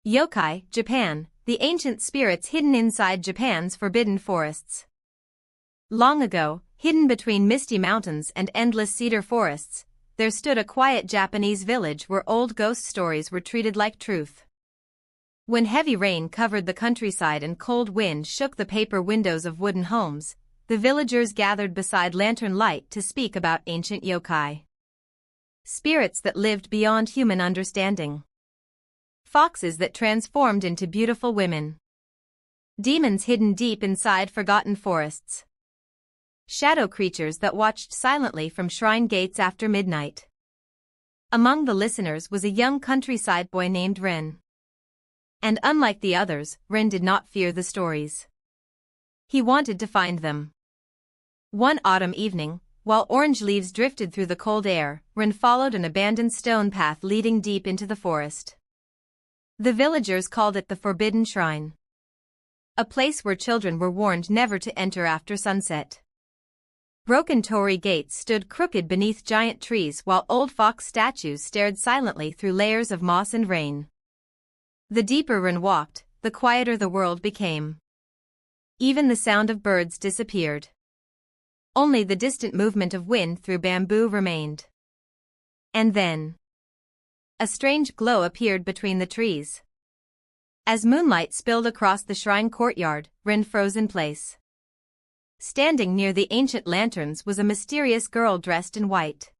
Yokai, Japan, the ancient spirits hidden inside Japan's forbidden forests. Long ago, hidden between misty mountains and endless cedar forests, there stood a quiet Japanese village where old ghost stories were treated like truth. When heavy rain covered the countryside and cold wind shook the paper windows of wooden homes, the villagers gathered beside lantern light to speak about ancient yokai. Spirits that lived beyond human understanding. Foxes that transformed into beautiful women. Demons hidden deep inside forgotten forests. Shadow creatures that watched silently from shrine gates after midnight. Among the listeners was a young countryside boy named Ren. And unlike the others, Ren did not fear the stories. He wanted to find them. One autumn evening, while orange leaves drifted through the cold air, Ren followed an abandoned stone path leading deep into the forest. The villagers called it the Forbidden Shrine. A place where children were warned never to enter after sunset. Broken torii gates stood crooked beneath giant trees while old fox statues stared silently through layers of moss and rain. The deeper Ren walked, the quieter the world became. Even the sound of birds disappeared. Only the distant movement of wind through bamboo remained. And then a strange glow appeared between the trees. As moonlight spilled across the shrine courtyard, Ren froze in place. Standing near the ancient lanterns was a mysterious girl dressed in white.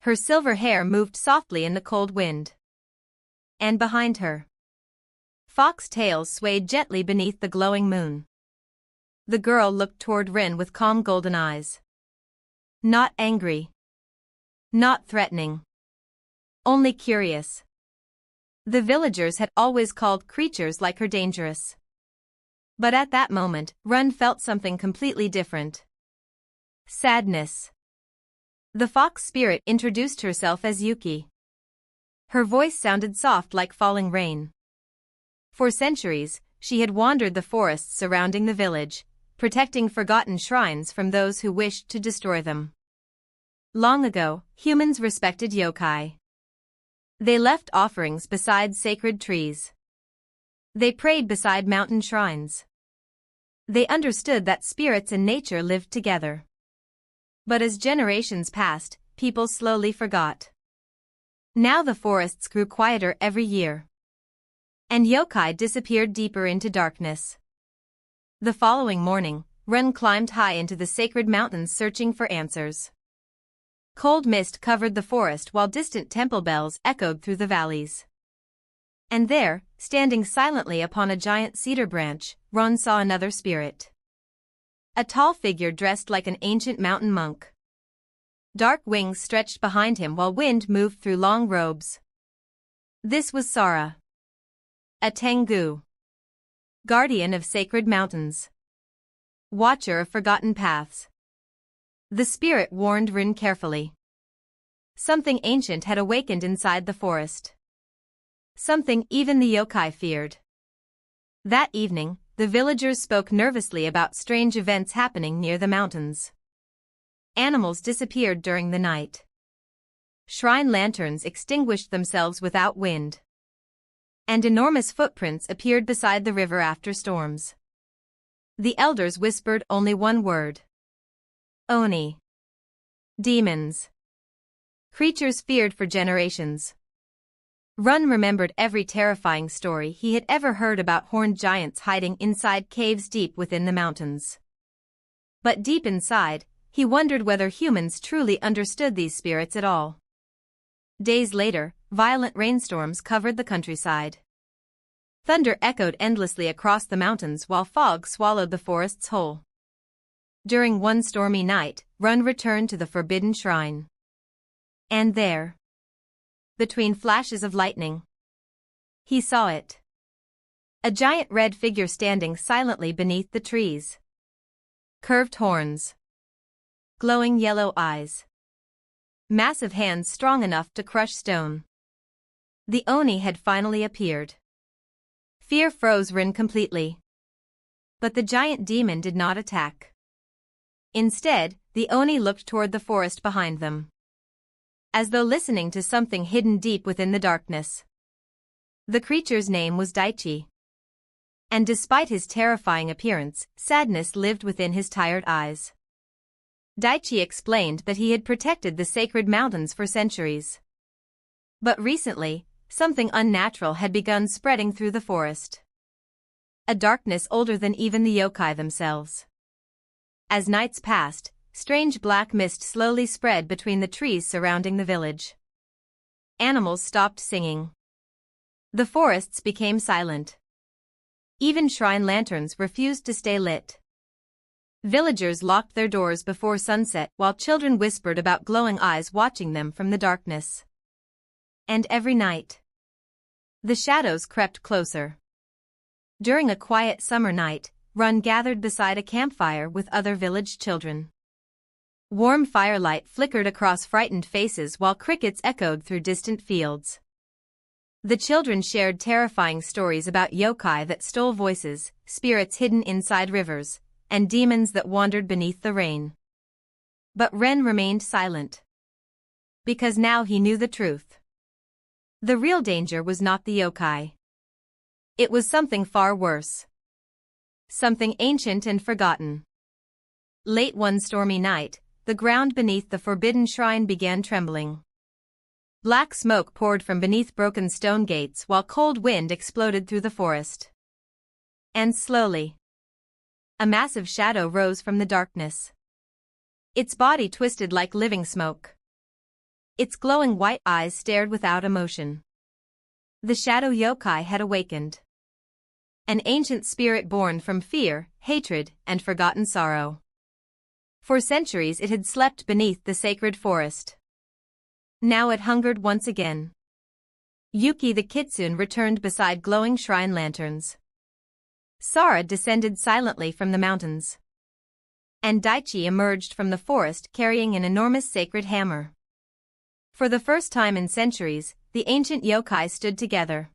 Her silver hair moved softly in the cold wind. And behind her, fox tails swayed gently beneath the glowing moon. The girl looked toward Ren with calm golden eyes. Not angry. Not threatening. Only curious. The villagers had always called creatures like her dangerous. But at that moment, Ren felt something completely different. Sadness. The fox spirit introduced herself as Yuki. Her voice sounded soft like falling rain. For centuries, she had wandered the forests surrounding the village, protecting forgotten shrines from those who wished to destroy them. Long ago, humans respected yokai. They left offerings beside sacred trees. They prayed beside mountain shrines. They understood that spirits and nature lived together. But as generations passed, people slowly forgot. Now the forests grew quieter every year. And yokai disappeared deeper into darkness. The following morning, Ren climbed high into the sacred mountains searching for answers. Cold mist covered the forest while distant temple bells echoed through the valleys. And there, standing silently upon a giant cedar branch, Ren saw another spirit. A tall figure dressed like an ancient mountain monk. Dark wings stretched behind him while wind moved through long robes. This was Sara. A tengu. Guardian of sacred mountains. Watcher of forgotten paths. The spirit warned Ren carefully. Something ancient had awakened inside the forest. Something even the yokai feared. That evening, the villagers spoke nervously about strange events happening near the mountains. Animals disappeared during the night. Shrine lanterns extinguished themselves without wind. And enormous footprints appeared beside the river after storms. The elders whispered only one word. Oni. Demons. Creatures feared for generations. Ren remembered every terrifying story he had ever heard about horned giants hiding inside caves deep within the mountains. But deep inside, he wondered whether humans truly understood these spirits at all. Days later, violent rainstorms covered the countryside. Thunder echoed endlessly across the mountains while fog swallowed the forest's whole. During one stormy night, Ren returned to the Forbidden Shrine. And there, between flashes of lightning, he saw it. A giant red figure standing silently beneath the trees. Curved horns. Glowing yellow eyes. Massive hands strong enough to crush stone. The Oni had finally appeared. Fear froze Ren completely. But the giant demon did not attack. Instead, the Oni looked toward the forest behind them. As though listening to something hidden deep within the darkness. The creature's name was Daichi. And despite his terrifying appearance, sadness lived within his tired eyes. Daichi explained that he had protected the sacred mountains for centuries. But recently, something unnatural had begun spreading through the forest. A darkness older than even the yokai themselves. As nights passed, strange black mist slowly spread between the trees surrounding the village. Animals stopped singing. The forests became silent. Even shrine lanterns refused to stay lit. Villagers locked their doors before sunset while children whispered about glowing eyes watching them from the darkness. And every night, the shadows crept closer. During a quiet summer night, Run gathered beside a campfire with other village children. Warm firelight flickered across frightened faces while crickets echoed through distant fields. The children shared terrifying stories about yokai that stole voices, spirits hidden inside rivers, and demons that wandered beneath the rain. But Ren remained silent. Because now he knew the truth. The real danger was not the yokai. It was something far worse. Something ancient and forgotten. Late one stormy night, the ground beneath the forbidden shrine began trembling. Black smoke poured from beneath broken stone gates while cold wind exploded through the forest. And slowly, a massive shadow rose from the darkness. Its body twisted like living smoke. Its glowing white eyes stared without emotion. The shadow yokai had awakened. An ancient spirit born from fear, hatred, and forgotten sorrow. For centuries it had slept beneath the sacred forest. Now it hungered once again. Yuki the kitsune returned beside glowing shrine lanterns. Sara descended silently from the mountains. And Daichi emerged from the forest carrying an enormous sacred hammer. For the first time in centuries, the ancient yokai stood together.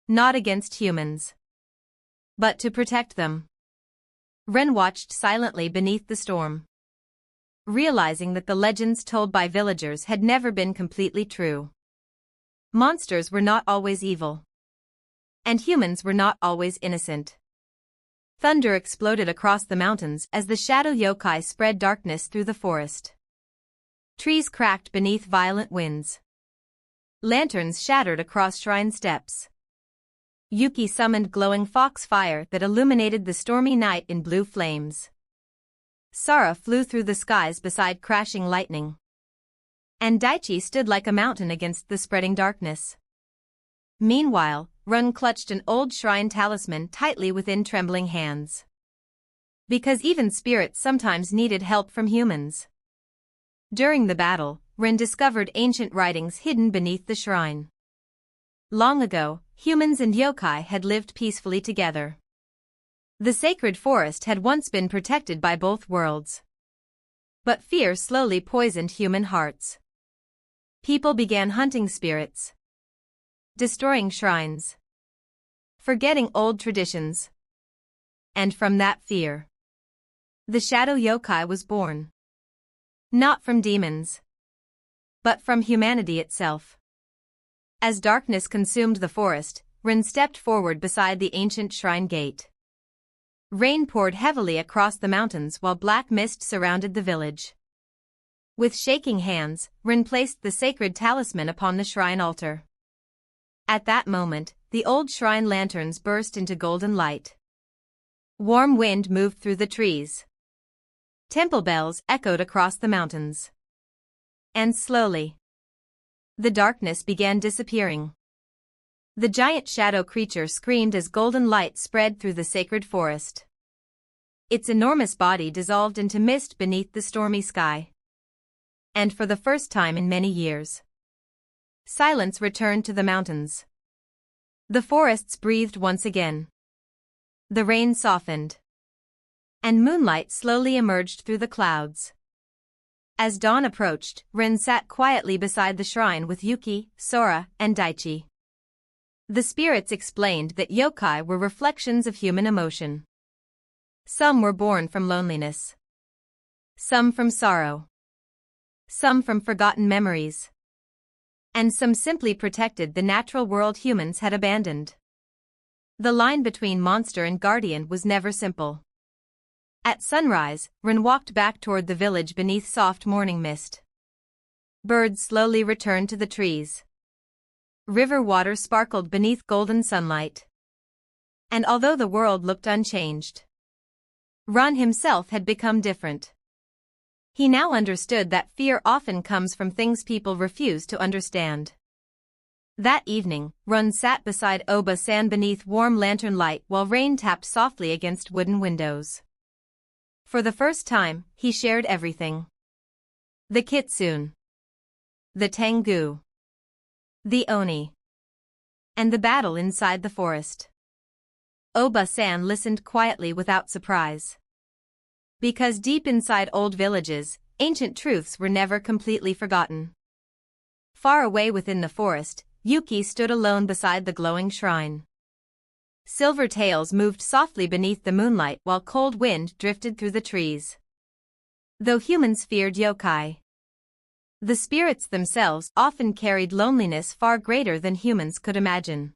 Not against humans, but to protect them. Ren watched silently beneath the storm, realizing that the legends told by villagers had never been completely true. Monsters were not always evil. And humans were not always innocent. Thunder exploded across the mountains as the shadow yokai spread darkness through the forest. Trees cracked beneath violent winds. Lanterns shattered across shrine steps. Yuki summoned glowing foxfire that illuminated the stormy night in blue flames. Sara flew through the skies beside crashing lightning. And Daichi stood like a mountain against the spreading darkness. Meanwhile, Run clutched an old shrine talisman tightly within trembling hands. Because even spirits sometimes needed help from humans. During the battle, Ren discovered ancient writings hidden beneath the shrine. Long ago, humans and yokai had lived peacefully together. The sacred forest had once been protected by both worlds. But fear slowly poisoned human hearts. People began hunting spirits, destroying shrines, forgetting old traditions. And from that fear, the shadow yokai was born. Not from demons, but from humanity itself. As darkness consumed the forest, Ren stepped forward beside the ancient shrine gate. Rain poured heavily across the mountains while black mist surrounded the village. With shaking hands, Ren placed the sacred talisman upon the shrine altar. At that moment, the old shrine lanterns burst into golden light. Warm wind moved through the trees. Temple bells echoed across the mountains. And slowly, the darkness began disappearing. The giant shadow creature screamed as golden light spread through the sacred forest. Its enormous body dissolved into mist beneath the stormy sky. And for the first time in many years, silence returned to the mountains. The forests breathed once again. The rain softened. And moonlight slowly emerged through the clouds. As dawn approached, Ren sat quietly beside the shrine with Yuki, Sora, and Daichi. The spirits explained that yokai were reflections of human emotion. Some were born from loneliness. Some from sorrow. Some from forgotten memories. And some simply protected the natural world humans had abandoned. The line between monster and guardian was never simple. At sunrise, Ren walked back toward the village beneath soft morning mist. Birds slowly returned to the trees. River water sparkled beneath golden sunlight. And although the world looked unchanged, Ren himself had become different. He now understood that fear often comes from things people refuse to understand. That evening, Ren sat beside Oba-san beneath warm lantern light while rain tapped softly against wooden windows. For the first time, he shared everything. The kitsune, the tengu, the oni, and the battle inside the forest. Oba-san listened quietly without surprise. Because deep inside old villages, ancient truths were never completely forgotten. Far away within the forest, Yuki stood alone beside the glowing shrine. Silver tails moved softly beneath the moonlight while cold wind drifted through the trees. Though humans feared yokai, the spirits themselves often carried loneliness far greater than humans could imagine.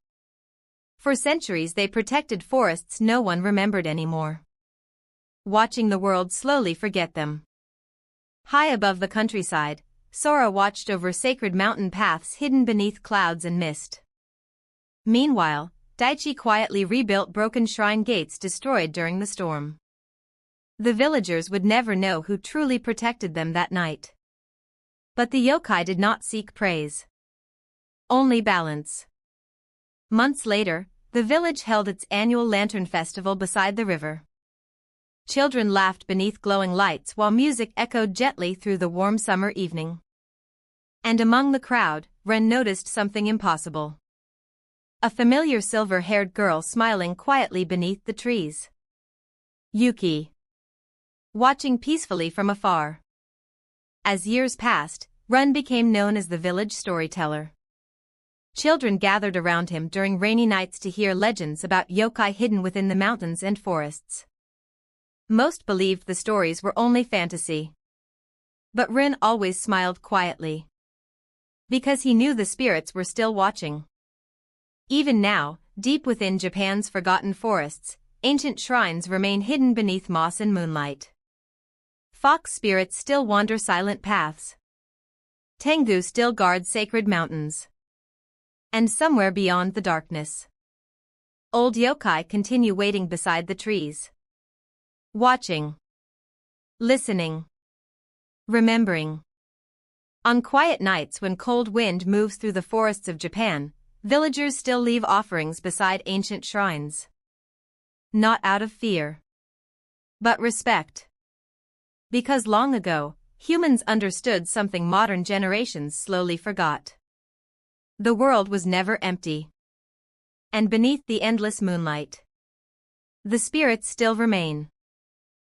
For centuries they protected forests no one remembered anymore, watching the world slowly forget them. High above the countryside, Sora watched over sacred mountain paths hidden beneath clouds and mist. Meanwhile, Daichi quietly rebuilt broken shrine gates destroyed during the storm. The villagers would never know who truly protected them that night. But the yokai did not seek praise, only balance. Months later, the village held its annual lantern festival beside the river. Children laughed beneath glowing lights while music echoed gently through the warm summer evening. And among the crowd, Ren noticed something impossible. A familiar silver-haired girl smiling quietly beneath the trees. Yuki, watching peacefully from afar. As years passed, Ren became known as the village storyteller. Children gathered around him during rainy nights to hear legends about yokai hidden within the mountains and forests. Most believed the stories were only fantasy. But Ren always smiled quietly, because he knew the spirits were still watching. Even now, deep within Japan's forgotten forests, ancient shrines remain hidden beneath moss and moonlight. Fox spirits still wander silent paths. Tengu still guard sacred mountains. And somewhere beyond the darkness, old yokai continue waiting beside the trees. Watching, listening, remembering. On quiet nights when cold wind moves through the forests of Japan, villagers still leave offerings beside ancient shrines. Not out of fear, but respect. Because long ago, humans understood something modern generations slowly forgot. The world was never empty. And beneath the endless moonlight, the spirits still remain.